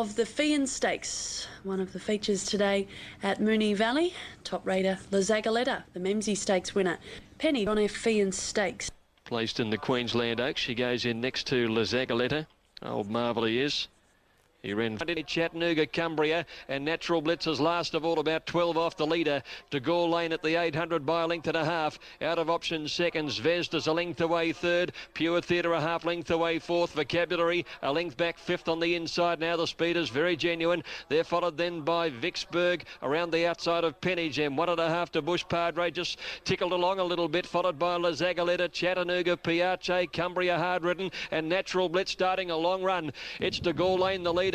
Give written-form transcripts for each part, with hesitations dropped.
Of the Feehan Stakes, one of the features today at Moonee Valley. Top raider La Zagaletta, the Memsie Stakes winner. Penny on her Feehan Stakes. Placed in the Queensland Oaks, she goes in next to La Zagaletta. Old marvel he is. He ran Chattanooga, Cumbria, and Natural Blitz is last of all, about 12 off the leader. De Gaulle Lane at the 800 by a length and a half. Out of option second. Zvezda's a length away third. Pure Theatre a half length away fourth. Vocabulary a length back fifth on the inside now. The speed is very genuine. They're followed then by Vicksburg around the outside of Penny Gem. 1.5 to Bush Padre, just tickled along a little bit, followed by La Zagaletta, Chattanooga, Piace, Cumbria hard ridden, and Natural Blitz starting a long run. It's De Gaulle Lane the leader.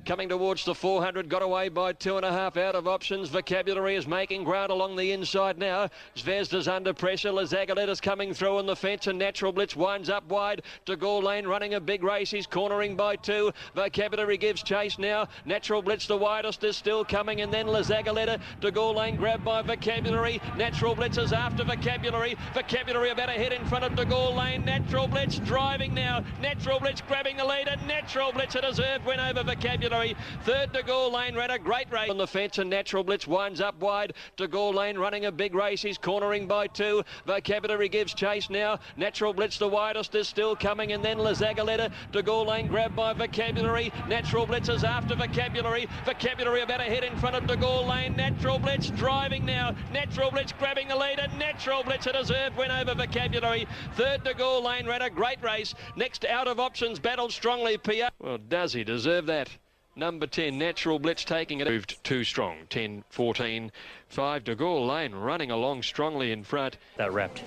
Coming towards the 400, got away by 2.5 out of options. Vocabulary is making ground along the inside now. Zvezda's under pressure. La Zagaletta's coming through on the fence, and Natural Blitz winds up wide. De Gaulle Lane running a big race. He's cornering by 2. Vocabulary gives chase now. Natural Blitz the widest is still coming, and then La Zagaletta. De Gaulle Lane grabbed by Vocabulary. Natural Blitz is after Vocabulary. Vocabulary about a head in front of De Gaulle Lane. Natural Blitz driving now. Natural Blitz grabbing the leader. Natural Blitz a deserved win over Vocabulary. Third, De Gaulle Lane ran a great race on the fence, and Natural Blitz winds up wide. De Gaulle Lane running a big race. He's cornering by 2. Vocabulary gives chase now. Natural Blitz the widest is still coming, and then La Zagaletta. De Gaulle Lane grabbed by Vocabulary. Natural Blitz is after Vocabulary. Vocabulary about a head in front of De Gaulle Lane. Natural Blitz driving now. Natural Blitz grabbing the leader. Natural Blitz a deserved win over Vocabulary. Third, De Gaulle Lane ran a great race. Next, out of options, battled strongly. Pia. Well, does he deserve that? Number 10, Natural Blitz taking it. Moved too strong. 10, 14, 5. De Gaulle Lane running along strongly in front. That wrapped.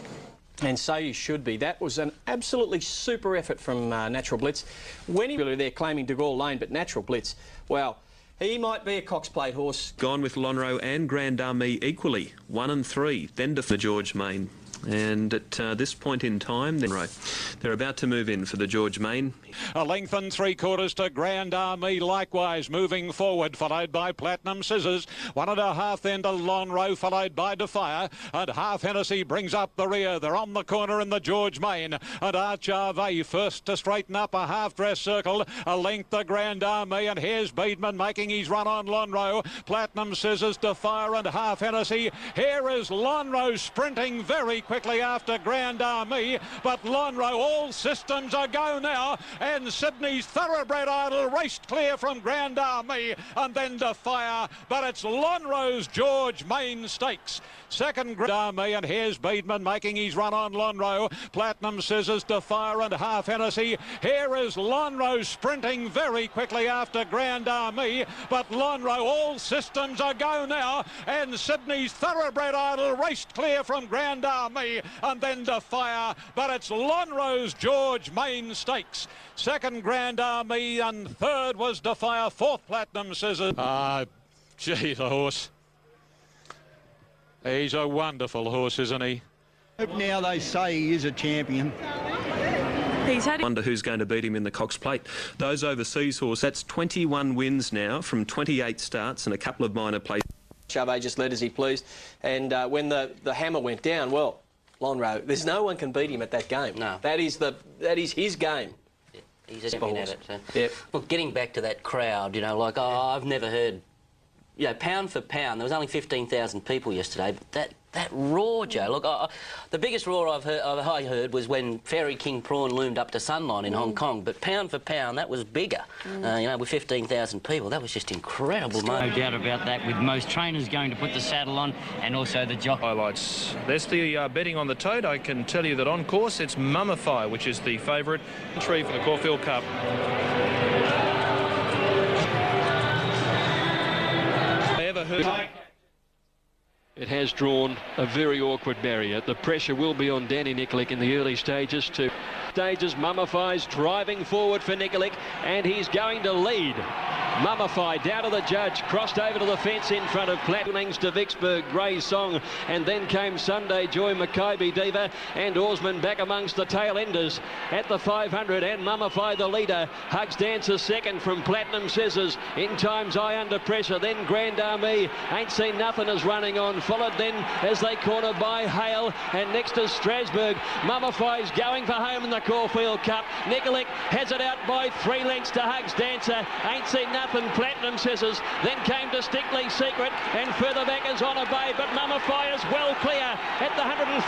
And so you should be. That was an absolutely super effort from Natural Blitz. When really they're claiming De Gaulle Lane, but Natural Blitz, well, he might be a Cox Plate horse. Gone with Lonhro and Grand Army equally, 1 and 3. Then to the George Main. And at this point in time, they're about to move in for the George Main. A length and 3/4 to Grand Army, likewise moving forward, followed by Platinum Scissors. 1.5 then to Lonhro, followed by Defire, and Half Hennessy brings up the rear. They're on the corner in the George Main, and Archave first to straighten up a half-dress circle. A length to Grand Army, and here's Beedman making his run on Lonhro. Platinum Scissors, Defire, and Half Hennessy. Here is Lonhro sprinting very quickly after Grand Army, but Lonhro, all systems are go now, and Sydney's Thoroughbred Idol raced clear from Grand Army, and then Defire, but it's Lonhro's George Main Stakes. Second, Grand Army, and here's Beedman making his run on Lonhro. Platinum Scissors, Defire, and Half Hennessy. Here is Lonhro sprinting very quickly after Grand Army, but Lonhro, all systems are go now, and Sydney's Thoroughbred Idol raced clear from Grand Army, and then Defire, but it's Lonhro's George Main Stakes. Second, Grand Army, and third was Defire. Fourth, Platinum Scissors. Gee, the horse. He's a wonderful horse, isn't he? Now they say he is a champion. Wonder who's going to beat him in the Cox Plate. Those overseas horses, that's 21 wins now from 28 starts and a couple of minor places. Chavez just led as he pleased, and when the hammer went down, well, Lonhro, there's no one can beat him at that game. No. That is his game. Yeah, he's a champion at it. So. Yep. Look, getting back to that crowd, you know, like, I've never heard, you know, pound for pound, there was only 15,000 people yesterday, but that roar, Joe, look, the biggest roar I heard was when Fairy King Prawn loomed up to Sunline in Hong Kong, but pound for pound, that was bigger. You know, with 15,000 people, that was just incredible. No doubt about that, with most trainers going to put the saddle on and also the jock. Highlights. There's the betting on the tote. I can tell you that on course, it's Mummify, which is the favourite entry for the Caulfield Cup. Ever heard? It has drawn a very awkward barrier. The pressure will be on Danny Nikolic in the early stages. Mummify's driving forward for Nikolic, and he's going to lead. Mummify down to the judge, crossed over to the fence in front of Platinums to Vicksburg, Grey's Song, and then came Sunday Joy, Maccabi Diva, and Orsman back amongst the tail enders at the 500, and Mummify the leader. Hugs Dancer second from Platinum Scissors. In Time's Eye under pressure, then Grand Army. Ain't Seen Nothing is running on, followed then as they corner by Hale, and next is Strasbourg. Mummify's going for home in the Caulfield Cup. Nikolic has it out by 3 lengths to Hugs Dancer. Ain't Seen Nothing nothing, Platinum Scissors. Then came Distinctly Secret, and further back is Honor Bay, but Mummify is well clear at the 150.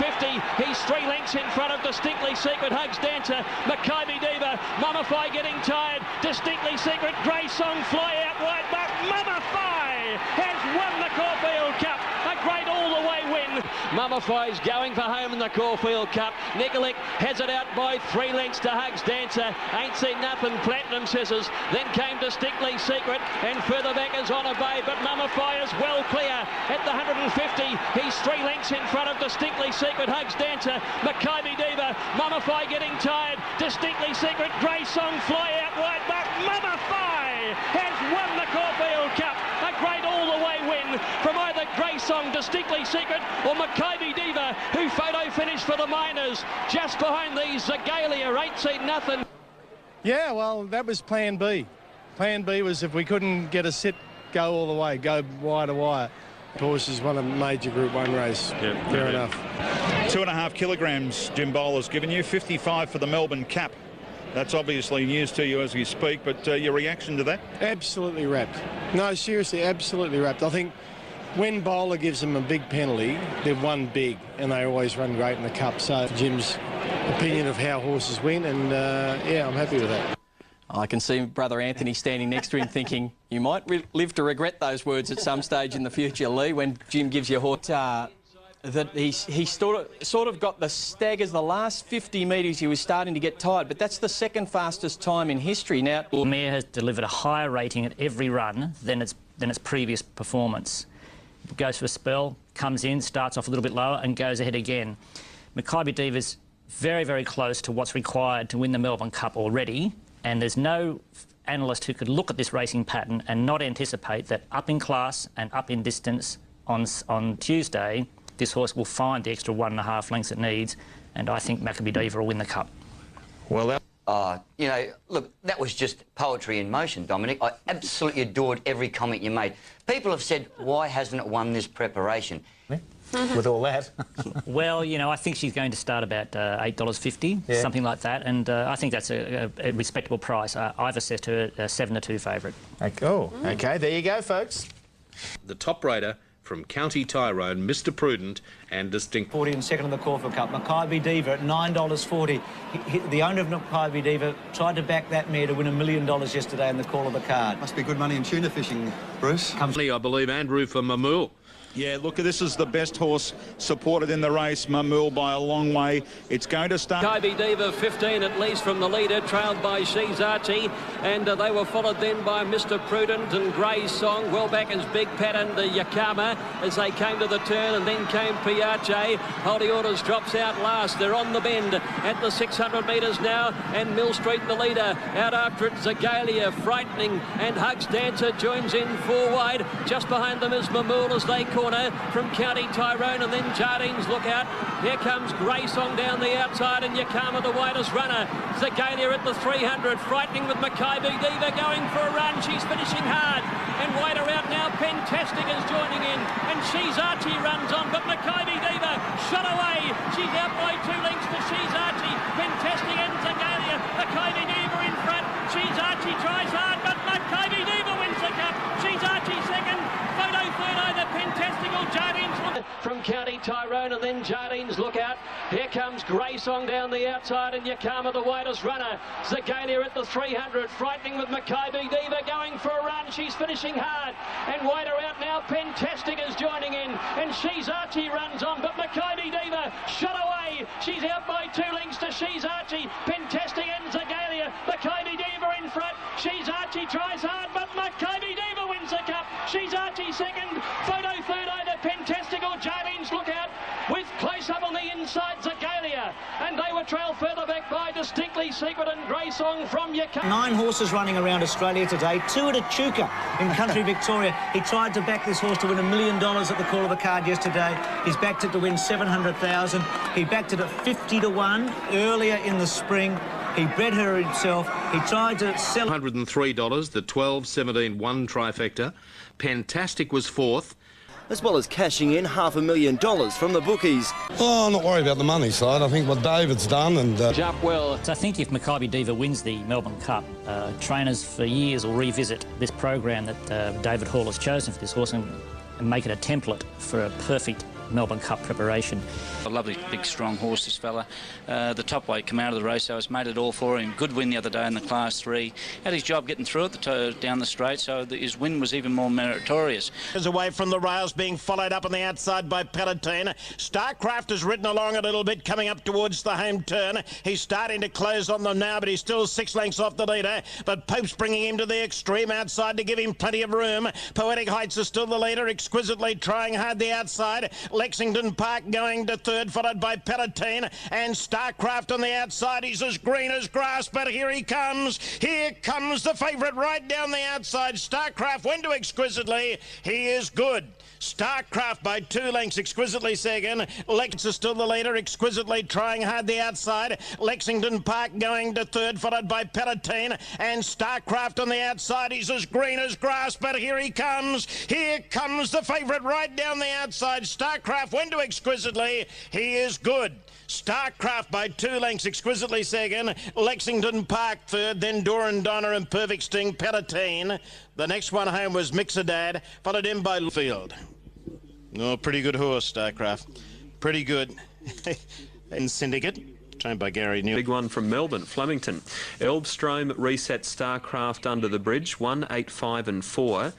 He's 3 lengths in front of Distinctly Secret. Hugs Dancer, Maccabi Diva, Mummify getting tired. Distinctly Secret, Grey Song fly out wide, but Mummify has won the Caulfield Cup. A great all-the-way win. Mummify's going for home in the Caulfield Cup. Nikolic has it out by 3 lengths to Hugs Dancer. Ain't Seen Nothing, Platinum Scissors. Then came Distinctly Secret, and further back is Honor Bay, but Mummify is well clear at the 150. He's 3 lengths in front of Distinctly Secret. Hugs Dancer, Maccabi Diva, Mummify getting tired. Distinctly Secret, Grey Song fly out wide, but Mummify has won the Caulfield Cup. A great all-the-way win from either Grey Song, Distinctly Secret, or Maccabi Diva, who photo finished for the Miners. Just behind these, Zagalia, Ain't Seen Nothing. Yeah, well, that was Plan B. Plan B was if we couldn't get a sit, go all the way, go wire to wire. Horse is one of major Group 1 race. Yeah, fair enough. 2.5 kilograms Jim Bowler's given you, 55 for the Melbourne Cup. That's obviously news to you as we speak, but your reaction to that? Absolutely wrapped. No, seriously, absolutely wrapped. I think when Bowler gives them a big penalty, they've won big, and they always run great in the Cup. So Jim's opinion of how horses win, and yeah, I'm happy with that. I can see brother Anthony standing next to him thinking, you might live to regret those words at some stage in the future, Lee, when Jim gives you a horse. That he sort of got the staggers. The last 50 metres he was starting to get tired, but that's the second fastest time in history now. The mare has delivered a higher rating at every run than its previous performance. It goes for a spell, comes in, starts off a little bit lower and goes ahead again. Maccabi Diva's very, very close to what's required to win the Melbourne Cup already, and there's no analyst who could look at this racing pattern and not anticipate that up in class and up in distance on Tuesday, this horse will find the extra 1.5 lengths it needs, and I think Maccabi Diva will win the Cup. Well, that... you know, look, that was just poetry in motion, Dominic. I absolutely adored every comment you made. People have said, why hasn't it won this preparation? With all that. Well, you know, I think she's going to start about $8.50, something like that, and I think that's a respectable price. I've assessed her a 7-2 favourite. Oh, OK, there you go, folks. The top raider from County Tyrone, Mr Prudent and Distinct. 40 and second in the Caulfield Cup. Maccabi Diva at $9.40. The owner of Maccabi Diva tried to back that mare to win $1 million yesterday in the call of the card. Must be good money in tuna fishing, Bruce. I believe Andrew for Mamul. Yeah, look, this is the best horse supported in the race, Mamul, by a long way. It's going to start... Maccabi Diva, 15 at least from the leader, trailed by She's Archie, and they were followed then by Mr Prudent and Grey Song. Well back is Big Pattern, the Yakama, as they came to the turn, and then came Piace. Holy Orders drops out last. They're on the bend at the 600 metres now, and Mill Street the leader. Out after it, Zagalia, frightening, and Hugs Dancer joins in 4 wide. Just behind them is Mamul as they corner from County Tyrone, and then Jardine's Lookout. Here comes Grey Song down the outside, and Yakama the widest runner. Zagalia at the 300, frightening with Maccabi Diva going for a run. She's finishing hard, and wider out now. Pentastic is joining in, and She's Archie runs on, but Maccabi Diva shot away. She's out by 2 lengths to She's Archie. Pentastic and Zagalia. Maccabi Diva in front. She's Archie tries hard, but Maccabi Diva wins the cup. She's Archie second. Photo third, either Pentastic or Jardine's Lookout. From County Tyrone, and then Jardine's Lookout. Here comes Grey Song down the outside, and Yakama the widest runner. Zagalia at the 300, frightening with Maccabi Diva going for a run. She's finishing hard, and wider out now. Pentastic is joining in, and She's Archie runs on, but Maccabi Diva shot away. She's out by 2 lengths to She's Archie. Pentastic and Zagalia. Maccabi Diva in front. She's Archie tries hard, but Maccabi Diva wins the cup. She's Archie second. Photo third, either Pentastic or Jardine's Lookout, with close up on the inside Zagalia, and they were trailed further back by Distinctly Secret and Grey Song from Yakama. 9 horses running around Australia today. 2 at Echuca in country Victoria. He tried to back this horse to win $1 million at the call of the card yesterday. He's backed it to win $700,000. He backed it at 50 to 1 earlier in the spring. He bred her himself. He tried to sell... $103, the 12-17-1 trifecta. Pentastic was 4th. as well as cashing in $500,000 from the bookies. Oh, I'm not worried about the money side. I think what David's done and... Jump well. So I think if Maccabi Diva wins the Melbourne Cup, trainers for years will revisit this program that David Hall has chosen for this horse and make it a template for a perfect Melbourne Cup preparation. A lovely, big, strong horse, this fella. The top weight come out of the race, so it's made it all for him. Good win the other day in the Class 3. Had his job getting through it down the straight, so his win was even more meritorious. Is away from the rails, being followed up on the outside by Palatine. Starcraft has ridden along a little bit, coming up towards the home turn. He's starting to close on them now, but he's still 6 lengths off the leader. But Pope's bringing him to the extreme outside to give him plenty of room. Poetic Heights is still the leader, exquisitely trying hard the outside. Lexington Park going to third, followed by Palatine, and Starcraft on the outside. He's as green as grass, but here he comes. Here comes the favourite right down the outside. Starcraft went to exquisitely. He is good. Starcraft by 2 lengths, exquisitely second. Lex is still the leader, exquisitely trying hard the outside. Lexington Park going to third, followed by Palatine, and Starcraft on the outside. He's as green as grass, but here he comes. Here comes the favourite right down the outside. Starcraft went to exquisitely. He is good. Starcraft by 2 lengths, exquisitely second. Lexington Park third, then Doran Donner and Perfect Sting Palatine. The next one home was Mixerdad, followed in by Field. Oh, pretty good horse, Starcraft. Pretty good. And Syndicate, trained by Gary New. Big one from Melbourne, Flemington. Elbstrom reset Starcraft under the bridge, 1, 8, 5 and 4.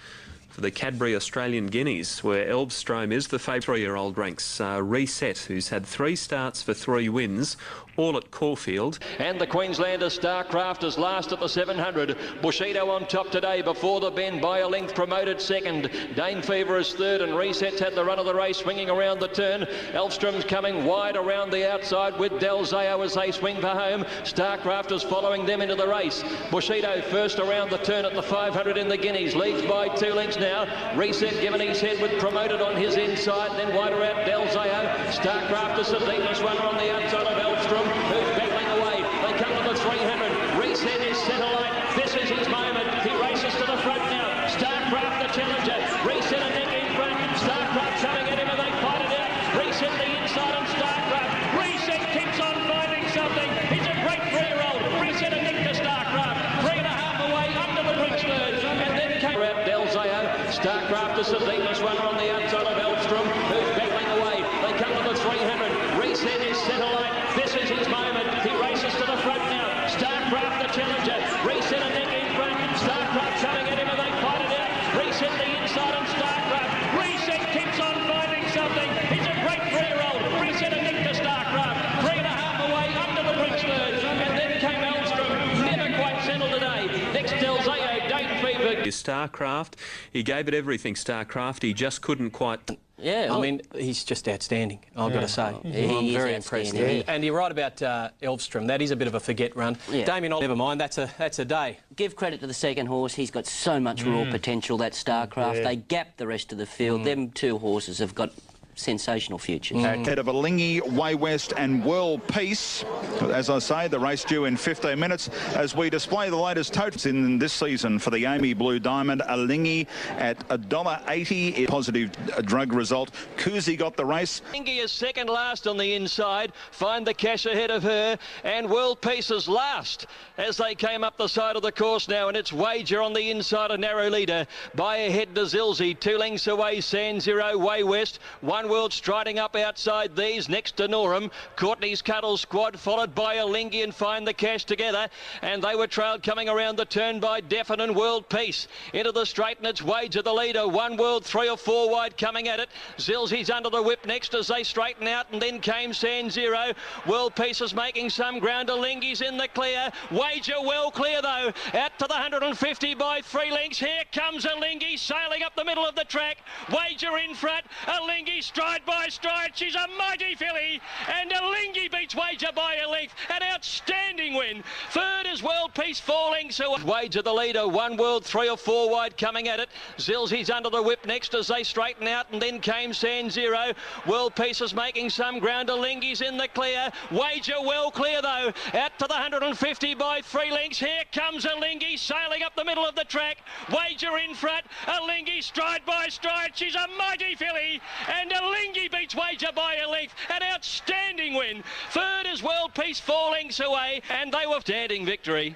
For the Cadbury Australian Guineas, where Elbstrom is the favourite. 3-year-old ranks. Reset, who's had 3 starts for 3 wins, all at Caulfield. And the Queenslander Starcraft is last at the 700. Bushido on top today before the bend by a length, promoted second. Dane Fever is third, and Reset's had the run of the race, swinging around the turn. Elfstrom's coming wide around the outside with Del Zao as they swing for home. Starcraft is following them into the race. Bushido first around the turn at the 500 in the Guineas, leads by 2 lengths now. Reset given his head with promoted on his inside, then wider out Del Zao. Starcraft is the deepest runner on the outside of Elfstrom, who's battling away. They come to the 300. Reset is set alight. This is his moment. He races to the front now. Starcraft the challenger. Reset a neck in front. Starcraft coming at him and they fight it out. Reset the inside and Starcraft. Reset keeps on finding something. He's a great 3-year-old. Reset a neck to Starcraft. 3.5 away under the bridge third. And then came out Del Zao. Starcraft is the deepest runner on the outside of Elfstrom, who's battling away. They come to the 300. Reset is set alight. This is his moment. He races to the front now. Starcraft the challenger. Reset a neck in front. Starcraft coming at him and they fight it out. Reset the inside and Starcraft. Reset keeps on finding something. He's a great 3-year-old. Reset a neck to Starcraft. 3.5 away under the bridge third. And then came Elfstrom. Never quite settled today. Next Del Zao, Dane Fever. Starcraft, he gave it everything, Starcraft. He just couldn't quite... Yeah, I mean, he's just outstanding, I've got to say. I'm very impressed. And you're right about Elfstrom. That is a bit of a forget run. Yeah. Damien, never mind, that's a day. Give credit to the second horse. He's got so much raw potential, that Starcraft. Yeah. They gapped the rest of the field. Them 2 horses have got sensational futures. Ahead of Alinghi, Way West and World Peace. As I say, the race due in 15 minutes as we display the latest totals in this season for the Amy Blue Diamond. Alinghi at $1.80. Positive drug result. Kuzi got the race. Alinghi is second last on the inside. Find the Cash ahead of her. And World Peace is last as they came up the side of the course now. And it's Wager on the inside, a narrow leader. By ahead to Zilzi. 2 lengths away, Sand Zero, Way West. One World striding up outside these, next to Norham. Courtney's Cuddle Squad, followed by Alinghi and Find the Cash together. And they were trailed coming around the turn by Deafin and World Peace. Into the straight, and it's Wager the leader. One World 3 or 4 wide coming at it. Zilzi's under the whip next as they straighten out, and then came Sand Zero. World Peace is making some ground. Alinghi's in the clear. Wager well clear though. Out to the 150 by 3 lengths. Here comes Alinghi sailing up the middle of the track. Wager in front. Alinghi Stride by Stride. She's a mighty filly. And Alingi beats Wager by a length. An outstanding win. Third is World Peace, 4 lengths. Wager the leader. One World, 3 or 4 wide coming at it. Zilzi's under the whip next as they straighten out, and then came San Zero. World Peace is making some ground. Alingi's in the clear. Wager well clear though. Out to the 150 by 3 lengths. Here comes Alingi sailing up the middle of the track. Wager in front. Alingi Stride by Stride. She's a mighty filly. And Alingi beats Wager by a length. An outstanding win. Third is World Peace, 4 lengths away. And they were standing victory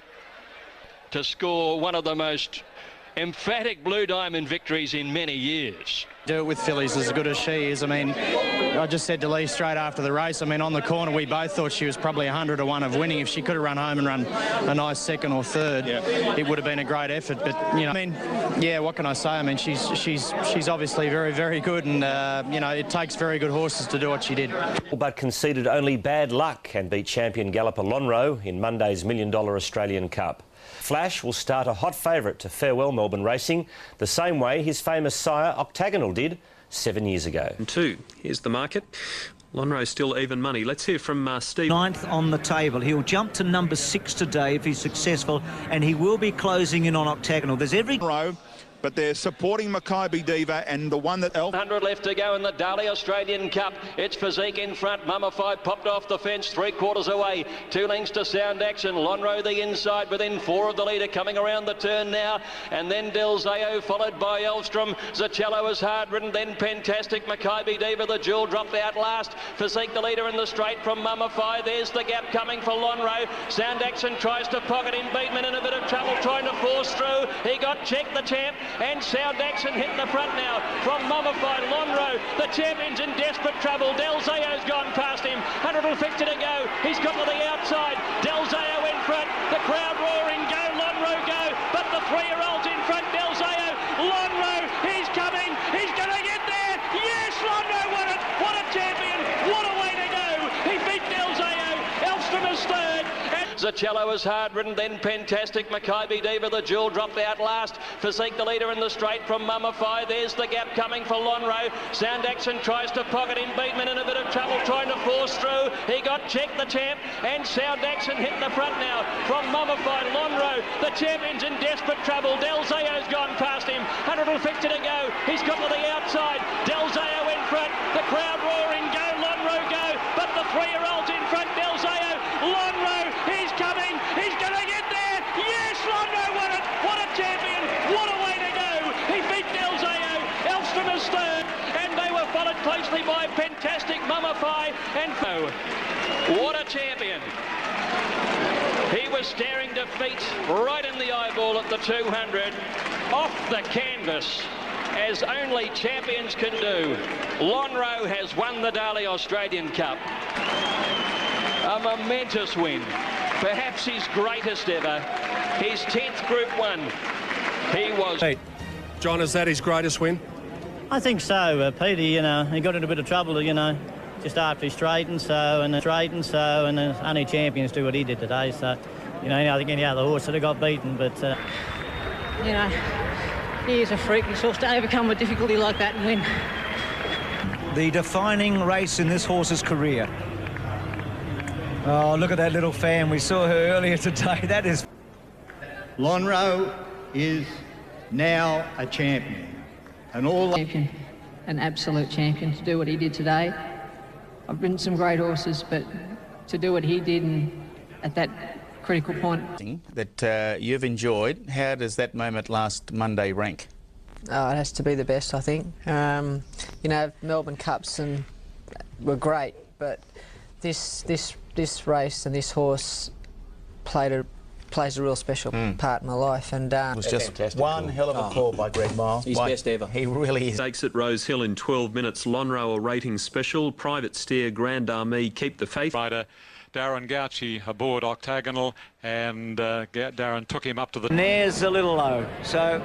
to score one of the most emphatic Blue Diamond victories in many years. Do it with fillies as good as she is. I mean, I just said to Lee straight after the race, I mean, on the corner, we both thought she was probably 100 to 1 of winning. If she could have run home and run a nice second or third, it would have been a great effort. But, you know, I mean, yeah, what can I say? I mean, she's obviously very, very good, and, you know, it takes very good horses to do what she did. But conceded only bad luck and beat champion galloper Lonhro in Monday's $1 Million Australian Cup. Flash will start a hot favourite to farewell Melbourne racing, the same way his famous sire Octagonal did 7 years ago. 2. Here's the market. Lonhro still even money. Let's hear from Steve. 9th on the table. He'll jump to number 6 today if he's successful, and he will be closing in on Octagonal. There's every... But they're supporting Maccabi Diva and the one that... 100 left to go in the Dali Australian Cup. It's Physique in front. Mummified popped off the fence, 3/4 away. 2 lengths to Sound Action. Lonhro the inside within 4 of the leader, coming around the turn now. And then Del Zeo followed by Elvstrom. Zacello is hard ridden, then Fantastic. Maccabi Diva, the jewel, dropped out last. Physique the leader in the straight from Mummify. There's the gap coming for Lonhro. Sound Action tries to pocket him. Beatman in a bit of trouble trying to force through. He got checked, the champ. And Sound Action hit the front now from Mummified. Lonhro, the champion's in desperate trouble. Del Zeo's gone past him. 150 to go. He's got to the outside. Del Zeo in front. The crowd roaring, go Lonhro, go. But the 3-year-old's in front. Del Zeo. Lonhro, he's coming. He's going to get there. Yes, Lonhro won it. What a champion. What a way to go. He beat Del Zeo. Elvstrom is third. Zacello is hard ridden, then Fantastic. Maccabi Diva, the jewel, dropped out last. Physique the leader in the straight from Mummify. There's the gap coming for Lonhro. Sound Action tries to pocket him. Beatman in a bit of trouble trying to force through. He got checked, the champ. And Sound Action hit the front now from Mummified. Lonhro, the champion's in desperate trouble. Del Zeo's gone past him. 150 to go. He's got to the outside. Del Zeo in front. The crowd roaring, go Lonhro, go. But the 3-year-old's in front. Del Zeo. Lonhro, he's coming. He's going to get there. Yes, Lonhro won it. What a champion. What a way to go. He beat Del Zeo. Elvstrom is third. And they were followed closely by Fantastic, Mummify and... What a champion. He was staring defeat right in the eyeball at the 200. Off the canvas, as only champions can do. Lonhro has won the Dali Australian Cup. A momentous win. Perhaps his greatest ever. His 10th Group 1. He was... Hey, John, is that his greatest win? I think so, Peter. You know, he got into a bit of trouble, you know, just after he straightened, and only champions do what he did today. So, you know, I think any other horse would have got beaten, but... You know, he is a freak. He's supposed to overcome a difficulty like that and win. The defining race in this horse's career. Oh, look at that little fan. We saw her earlier today. That is... Lonhro is now a champion. And all... Champion, an absolute champion, to do what he did today. I've ridden some great horses, but to do what he did and at that critical point... That you've enjoyed, how does that moment last Monday rank? Oh, it has to be the best, I think. You know, Melbourne Cups were great, but this race and this horse plays a real special part in my life, and it was just one hell of a call by Greg Miles. His best ever. He really is. Stakes at Rose Hill in 12 minutes. Lonhro a rating special. Private Steer, Grand Army, Keep the Faith. Rider Darren Gauci aboard Octagonal, and Darren took him up to the... Nair's a little low, so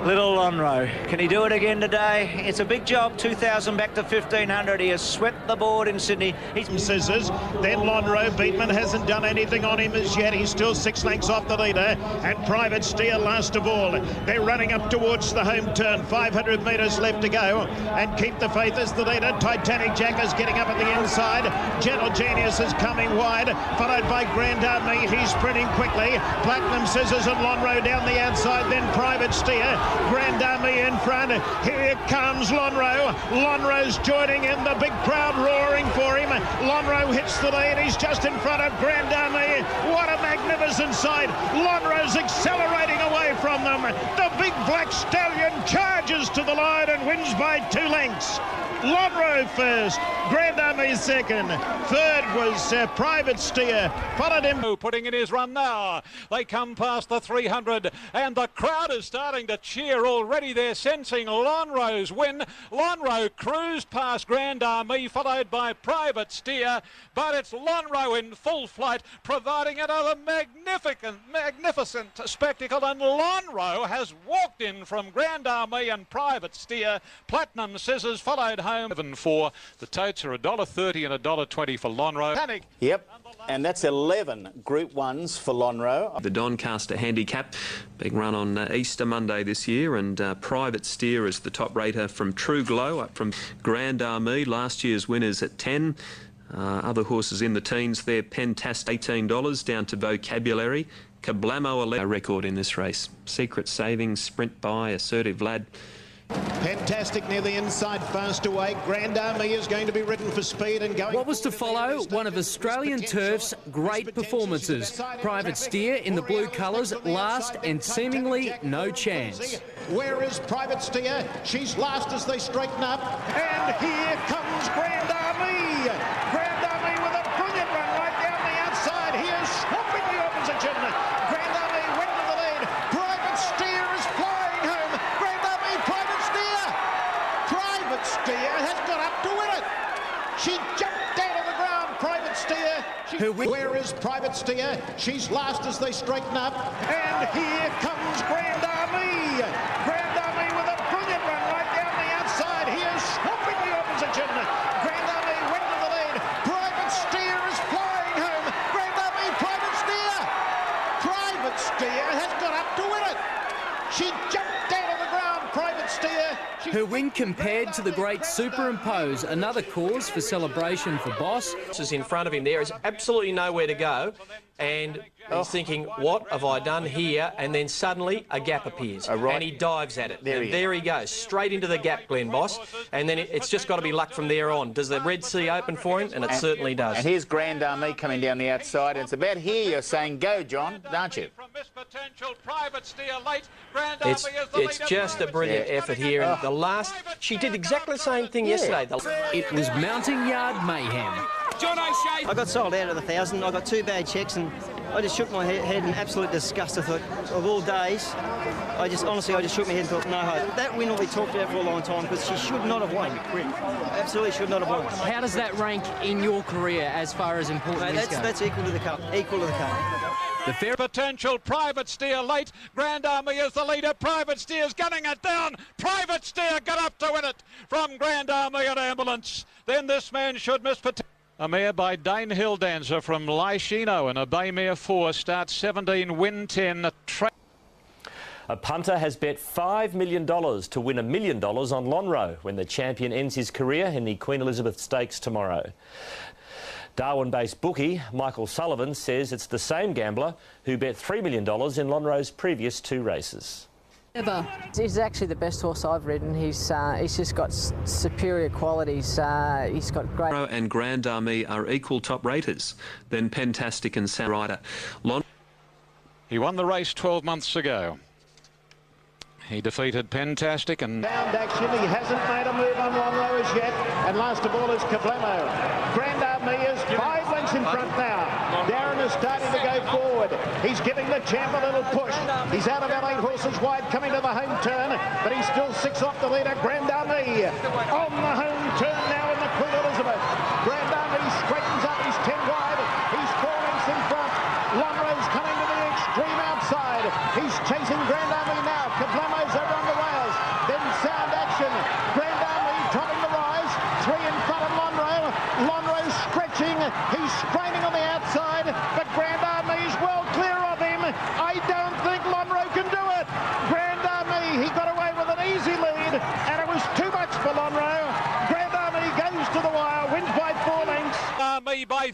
Little Lonhro. Can he do it again today? It's a big job. 2,000 back to 1,500. He has swept the board in Sydney. He's Scissors. Then Lonhro. Beatman hasn't done anything on him as yet. He's still 6 lengths off the leader. And Private Steer last of all. They're running up towards the home turn. 500 metres left to go. And Keep the Faith is the leader. Titanic Jack is getting up at the inside. Gentle Genius is coming wide, followed by Grand Army. He's sprinting quickly. Platinum Scissors and Lonhro down the outside. Then Private Steer. Grand Army in front. Here comes Lonhro. Lonhro's joining in, the big crowd roaring for him. Lonhro hits the lead. He's just in front of Grand Army. What a magnificent sight. Lonhro's accelerating away from them. The big black stallion charges to the line and wins by 2 lengths. Lonhro first, Grand Army second, third was Private Steer, followed him. Putting in his run now. They come past the 300 and the crowd is starting to cheer already. They're sensing Lonhro's win. Lonhro cruised past Grand Army, followed by Private Steer, but it's Lonhro in full flight, providing another magnificent spectacle, and Lonhro has walked in from Grand Army and Private Steer. Platinum Scissors followed home. 7-4. The totes are $1.30 and $1.20 for Lonhro. Panic. Yep, and that's 11 Group 1s for Lonhro. The Doncaster Handicap being run on Easter Monday this year, and Private Steer is the top rater from True Glow, up from Grand Army, last year's winners at 10. Other horses in the teens there, Pentastic $18, down to Vocabulary. Kablamo 11 record in this race. Secret Savings, Sprint By, Assertive Lad. Fantastic near the inside, fast away. Grand Army is going to be ridden for speed and going. What was to follow? One of Australian Turf's great performances. Private Steer in the blue colours, last and seemingly no chance. Where is Private Steer? She's last as they straighten up. And here comes Grand Army. Grand Army with a brilliant run right down the outside. He is swamping the opposition. Grand Army went to the lead. Private Steer is flying home. Grand Army, Private Steer. Private Steer has got up to win it. She jumped down on the ground. Private Steer. Where is Private Steer? She's last as they straighten up. And here comes Grand Army. Grand Army with a brilliant run right down the outside. He is swamping the opposition. Grand Army went to the lead. Private Steer is flying home. Grand Army, Private Steer. Private Steer has got up to win it. She jumped down on the ground. Private Steer. Her win compared to the great Superimpose, another cause for celebration for Boss. Is in front of him. There is absolutely nowhere to go, and he's thinking, what have I done here? And then suddenly a gap appears, and he dives at it. There he goes, straight into the gap, Glenn Boss, and then it's just got to be luck from there on. Does the Red Sea open for him? And it certainly does. And here's Grand Army coming down the outside, and it's about here you're saying, go, John, don't you? It's just a brilliant effort here, and the last, she did exactly the same thing yesterday. It was mounting yard mayhem. John O'Shea. I got sold out of the 1,000. I got 2 bad checks, and I just shook my head in absolute disgust. I thought, of all days, I just shook my head and thought, no hope. That win will be talked about for a long time because she should not have won. Absolutely should not have won. How does that rank in your career as far as importance goes? That's equal to the cup. Equal to the cup. The fair potential, Private Steer late. Grand Army is the leader. Private Steer's gunning it down. Private Steer got up to win it from Grand Army at Ambulance. Then this man should miss potential. A mare by Dane Hill Dancer from Lyshino and a Bay Mare 4 starts 17, win 10. A punter has bet $5 million to win $1 million on Lonhro when the champion ends his career in the Queen Elizabeth Stakes tomorrow. Darwin-based bookie Michael Sullivan says it's the same gambler who bet $3 million in Lonhro's previous 2 races. He's actually the best horse I've ridden. He's just got superior qualities. He's got great... And Grand Army are equal top raters than Pentastic and Sam Ryder. He won the race 12 months ago. He defeated Pentastic and... Bound action. He hasn't made a move on Lonhro as yet. And last of all is Kablamo. Grand Army is 5 lengths in front now. Darren is starting to go forward. He's giving the champ a little push. He's out about 8 horses wide coming to the home turn, but he's still 6 off the leader. Grand Army on the home turn now in the Queen Elizabeth. Grand Army straightens up. He's 10 wide. He's 4 lengths in front. Lonhro's coming to the extreme outside. He's chasing Grand Army now. Kablamo's over on the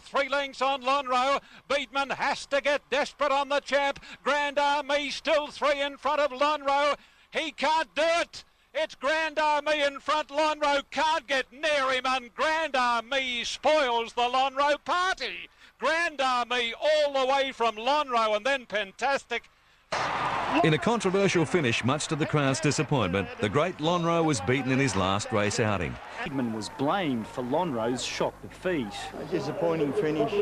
3 lengths on Lonhro. Beedman has to get desperate on the champ. Grand Army still 3 in front of Lonhro. He can't do it. It's Grand Army in front. Lonhro can't get near him, and Grand Army spoils the Lonhro party. Grand Army all the way from Lonhro, and then Fantastic. In a controversial finish, much to the crowd's disappointment, the great Lonhro was beaten in his last race outing. Beedman was blamed for Lonhro's shock defeat. A disappointing finish,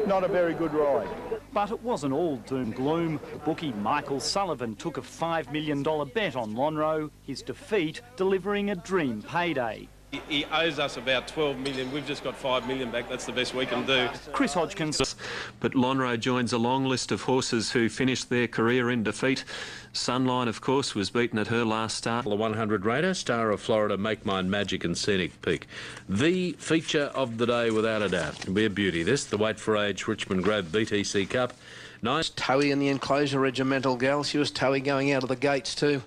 not a very good ride. But it wasn't all doom gloom. The bookie Michael Sullivan took a $5 million bet on Lonhro, his defeat delivering a dream payday. He owes us about 12 million. We've just got 5 million back. That's the best we can do. Chris Hodgkins. But Lonhro joins a long list of horses who finished their career in defeat. Sunline, of course, was beaten at her last start. The 100 Raider, Star of Florida, Make Mine Magic and Scenic Peak. The feature of the day, without a doubt. It'll be a beauty, this. The Weight for Age Richmond Grove BTC Cup. Nice. Towie in the enclosure, Regimental Gal. She was Towie going out of the gates too.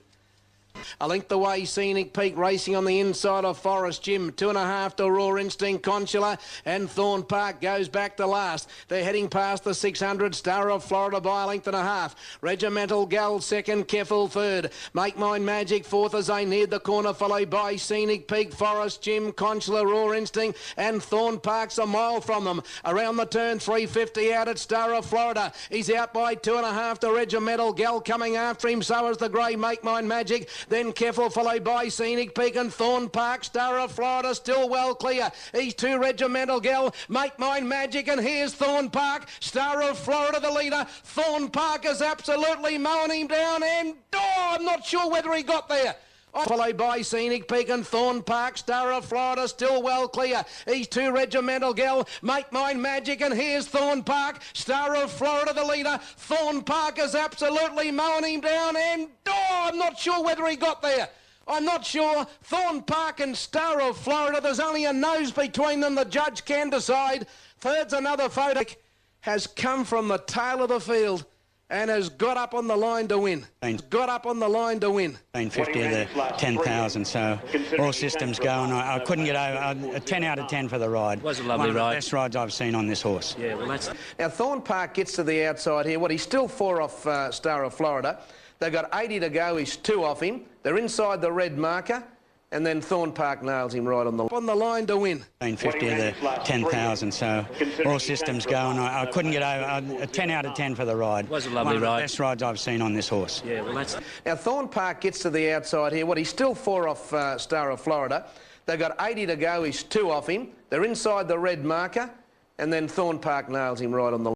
A length away, Scenic Peak racing on the inside of Forest Jim. 2.5 to Raw Instinct, Consular, and Thorn Park goes back to last. They're heading past the 600, Star of Florida by a length and a half. Regimental Gal second, Keffel third. Make Mine Magic fourth as they neared the corner, followed by Scenic Peak, Forest Jim, Consular, Raw Instinct, and Thorn Park's a mile from them. Around the turn, 350 out at Star of Florida. He's out by 2.5 to Regimental Gal coming after him. So is the grey Make Mine Magic. Then Keffel followed by Scenic Peak and Thorn Park. Star of Florida still well clear. He's 2 Regimental Gal, Make Mine Magic, and here's Thorn Park. Star of Florida the leader. Thorn Park is absolutely mowing him down, and I'm not sure whether he got there. Followed by Scenic Peak and Thorn Park. Star of Florida still well clear. He's 2 Regimental Gal, Make Mine Magic, and here's Thorn Park. Star of Florida the leader. Thorn Park is absolutely mowing him down, and I'm not sure whether he got there. I'm not sure. Thorn Park and Star of Florida, there's only a nose between them. The judge can decide. Third's another photo. Has come from the tail of the field and has got up on the line to win. Got up on the line to win. 50 of the 10,000, so all systems go, and I couldn't get over a 10 out of 10 for the ride. Was a lovely One of ride. the best rides I've seen on this horse. Yeah, well, that's... Now, Thorn Park gets to the outside here. He's still 4 off Star of Florida. They've got 80 to go. He's 2 off him. They're inside the red marker. And then Thorn Park nails him right on the line to win. 50 of the 10,000, so all systems go, and I couldn't get over a 10 out of 10 for the ride. Was a lovely One of the ride. best rides I've seen on this horse. Yeah, well, that's... Now, Thorn Park gets to the outside here. He's still 4 off Star of Florida. They've got 80 to go. He's 2 off him. They're inside the red marker. And then Thorn Park nails him right on the